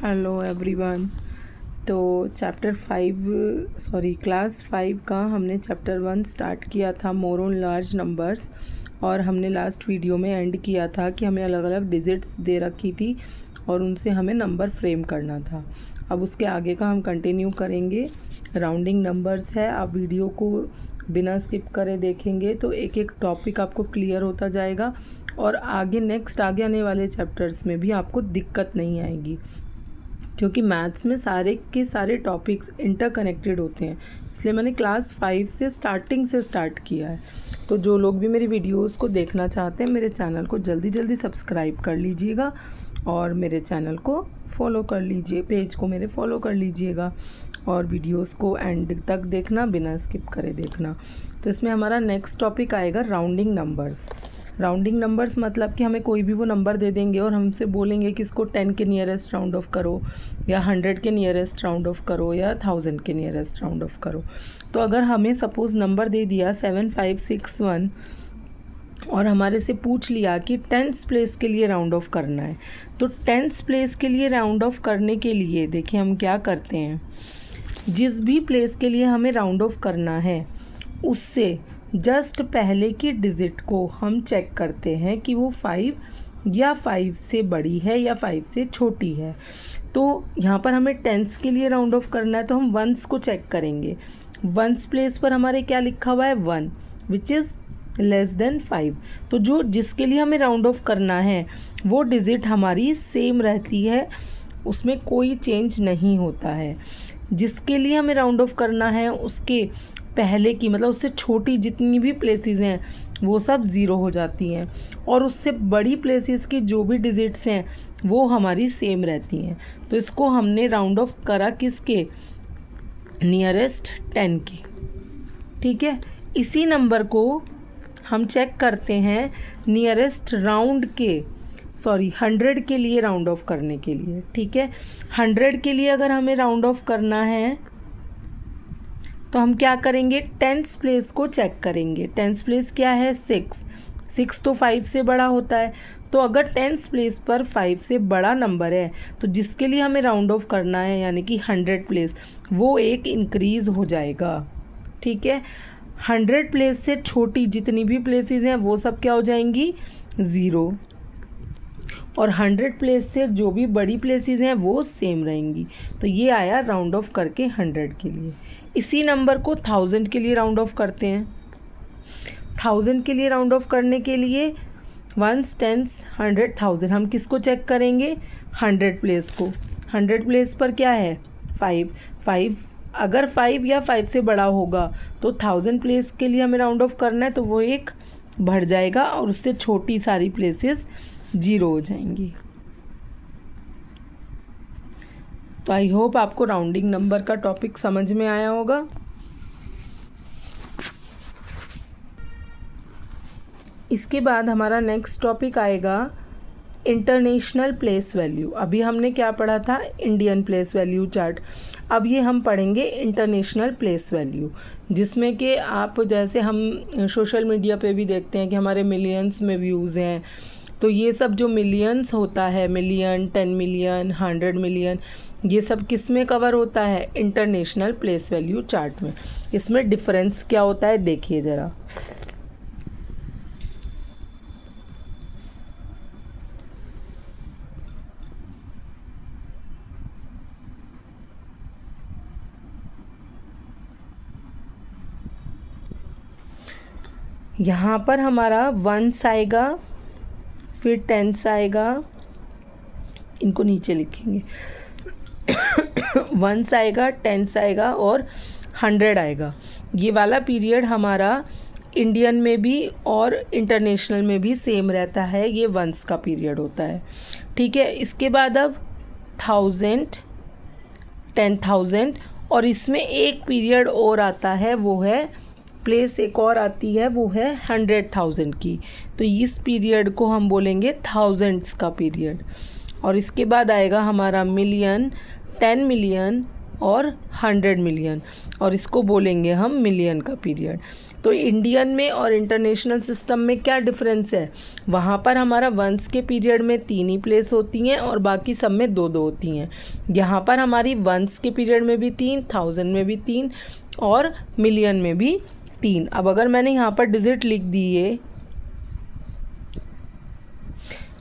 Hello everyone. तो class 5 का हमने चैप्टर 1 स्टार्ट किया था, मोर ऑन लार्ज नंबर्स, और हमने लास्ट वीडियो में एंड किया था कि हमें अलग अलग डिजिट्स दे रखी थी और उनसे हमें नंबर फ्रेम करना था। अब उसके आगे का हम कंटिन्यू करेंगे। राउंडिंग नंबर्स है, आप वीडियो को बिना स्किप करे देखेंगे तो एक एक टॉपिक आपको क्लियर होता जाएगा और आगे आने वाले चैप्टर्स में भी आपको दिक्कत नहीं आएगी, क्योंकि मैथ्स में सारे के सारे टॉपिक्स इंटरकनेक्टेड होते हैं। इसलिए मैंने क्लास 5 से स्टार्ट किया है। तो जो लोग भी मेरी वीडियोस को देखना चाहते हैं, मेरे चैनल को जल्दी सब्सक्राइब कर लीजिएगा और मेरे चैनल को फॉलो कर लीजिए, पेज को मेरे फॉलो कर लीजिएगा और वीडियोस को एंड तक देखना, बिना स्किप करे देखना। तो इसमें हमारा नेक्स्ट टॉपिक आएगा राउंडिंग नंबर्स। राउंडिंग नंबर्स मतलब कि हमें कोई भी वो नंबर दे देंगे और हमसे बोलेंगे कि इसको 10 के नियरेस्ट राउंड ऑफ करो या 100 के नियरेस्ट राउंड ऑफ करो या 1000 के नियरेस्ट राउंड ऑफ करो। तो अगर हमें सपोज़ नंबर दे दिया 7561 और हमारे से पूछ लिया कि 10th प्लेस के लिए राउंड ऑफ करना है, तो 10th प्लेस के लिए राउंड ऑफ करने के लिए देखिए हम क्या करते हैं। जिस भी प्लेस के लिए हमें राउंड ऑफ करना है उससे जस्ट पहले की डिजिट को हम चेक करते हैं कि वो 5 या 5 से बड़ी है या 5 से छोटी है। तो यहाँ पर हमें 10th के लिए राउंड ऑफ करना है तो हम वंस को चेक करेंगे। वंस प्लेस पर हमारे क्या लिखा हुआ है 1 विच इज़ लेस देन 5। तो जो जिसके लिए हमें राउंड ऑफ करना है वो डिजिट हमारी सेम रहती है, उसमें कोई चेंज नहीं होता है। जिसके लिए हमें राउंड ऑफ करना है उसके पहले की मतलब उससे छोटी जितनी भी प्लेसेस हैं वो सब ज़ीरो हो जाती हैं और उससे बड़ी प्लेसेस की जो भी डिजिट्स हैं वो हमारी सेम रहती हैं। तो इसको हमने राउंड ऑफ करा किसके, नियरेस्ट 10 के। ठीक है, इसी नंबर को हम चेक करते हैं नियरेस्ट राउंड के 100 के लिए राउंड ऑफ करने के लिए। ठीक है, 100 के लिए अगर हमें राउंड ऑफ करना है तो हम क्या करेंगे, 10th प्लेस को चेक करेंगे। 10th प्लेस क्या है 6 तो 5 से बड़ा होता है। तो अगर 10th प्लेस पर 5 से बड़ा नंबर है तो जिसके लिए हमें राउंड ऑफ करना है यानी कि 100 प्लेस, वो एक इंक्रीज़ हो जाएगा। ठीक है, 100 प्लेस से छोटी जितनी भी प्लेसेस हैं वो सब क्या हो जाएंगी 0 और 100 प्लेस से जो भी बड़ी प्लेसेस हैं वो सेम रहेंगी। तो ये आया राउंड ऑफ करके 100 के लिए। इसी नंबर को 1000 के लिए राउंड ऑफ करते हैं। 1000 के लिए राउंड ऑफ करने के लिए 1s 10s 100 1000 हम किसको चेक करेंगे, 100 प्लेस को। 100 प्लेस पर क्या है 5 अगर 5 या 5 से बड़ा होगा तो 1000 प्लेस के लिए हमें राउंड ऑफ करना है तो वो एक बढ़ जाएगा और उससे छोटी सारी प्लेसेस 0 हो जाएंगी। तो आई होप आपको राउंडिंग नंबर का टॉपिक समझ में आया होगा। इसके बाद हमारा नेक्स्ट टॉपिक आएगा इंटरनेशनल प्लेस वैल्यू। अभी हमने क्या पढ़ा था, इंडियन प्लेस वैल्यू चार्ट। अब ये हम पढ़ेंगे इंटरनेशनल प्लेस वैल्यू, जिसमें कि आप जैसे हम सोशल मीडिया पे भी देखते हैं कि हमारे मिलियंस में व्यूज़ हैं। तो ये सब जो मिलियंस होता है, मिलियन 10 मिलियन 100 मिलियन, ये सब किस में कवर होता है, इंटरनेशनल प्लेस वैल्यू चार्ट में। इसमें डिफरेंस क्या होता है देखिए ज़रा। यहाँ पर हमारा 1s आएगा, फिर 10s आएगा, इनको नीचे लिखेंगे 1s आएगा, 10s आएगा और 100 आएगा। ये वाला पीरियड हमारा इंडियन में भी और इंटरनेशनल में भी सेम रहता है, ये 1s का पीरियड होता है। ठीक है, इसके बाद अब 1000 10,000 और इसमें एक पीरियड और आता है, वो है प्लेस एक और आती है, वो है 100,000 की। तो इस पीरियड को हम बोलेंगे थाउजेंड्स का पीरियड। और इसके बाद आएगा हमारा मिलियन 10 मिलियन और 100 मिलियन, और इसको बोलेंगे हम मिलियन का पीरियड। तो इंडियन में और इंटरनेशनल सिस्टम में क्या डिफरेंस है? वहाँ पर हमारा वंस के पीरियड में 3 ही प्लेस होती हैं और बाकी सब में 2-2 होती हैं। यहाँ पर हमारी वंस के पीरियड में भी 3, 1000 में भी 3 और मिलियन में भी 3। अब अगर मैंने यहाँ पर डिजिट लिख दिए,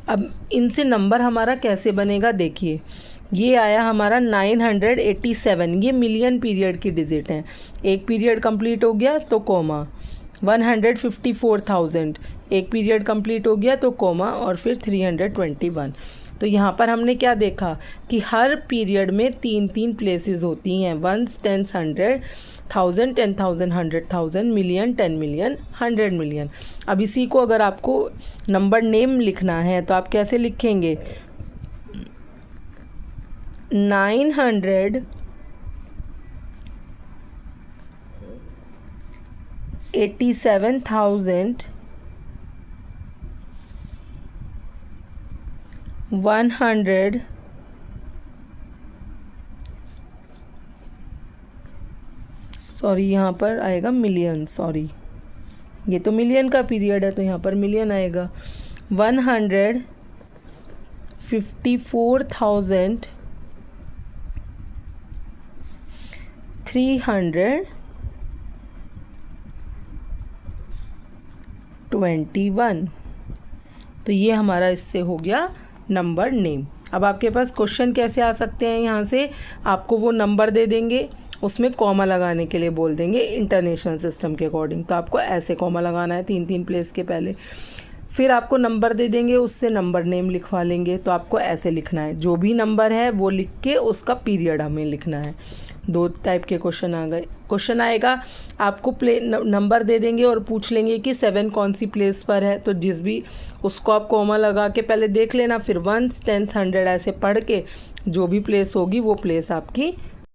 अब इनसे नंबर हमारा कैसे बनेगा देखिए। ये आया हमारा 987, ये मिलियन पीरियड की डिजिट हैं। एक पीरियड कंप्लीट हो गया तो कोमा। 154,000, एक पीरियड कंप्लीट हो गया तो कोमा, और फिर 321। तो यहाँ पर हमने क्या देखा कि हर पीरियड में 3-3 प्लेसेस होती हैं, ones, tens, 100, 1000, 10,000, 100,000, million, 10 million, 100 million. अब इसी को अगर आपको नंबर नेम लिखना है तो आप कैसे लिखेंगे? 987,100 सॉरी यहाँ पर आएगा मिलियन, सॉरी ये तो मिलियन का पीरियड है तो यहाँ पर मिलियन आएगा। 154,321। तो ये हमारा इससे हो गया नंबर नेम। अब आपके पास क्वेश्चन कैसे आ सकते हैं? यहाँ से आपको वो नंबर दे देंगे, उसमें कॉमा लगाने के लिए बोल देंगे इंटरनेशनल सिस्टम के अकॉर्डिंग, तो आपको ऐसे कॉमा लगाना है 3-3 प्लेस के पहले। फिर आपको नंबर दे देंगे, उससे नंबर नेम लिखवा लेंगे, तो आपको ऐसे लिखना है, जो भी नंबर है वो लिख के उसका पीरियड हमें लिखना है। 2 टाइप के क्वेश्चन आ गए। क्वेश्चन आएगा, आपको नंबर दे देंगे और पूछ लेंगे कि 7 कौन सी प्लेस पर है, तो जिस भी उसको आप कॉमा लगा के पहले देख लेना, फिर 1, 10, 100 ऐसे पढ़ के जो भी प्लेस होगी वो प्लेस आपकी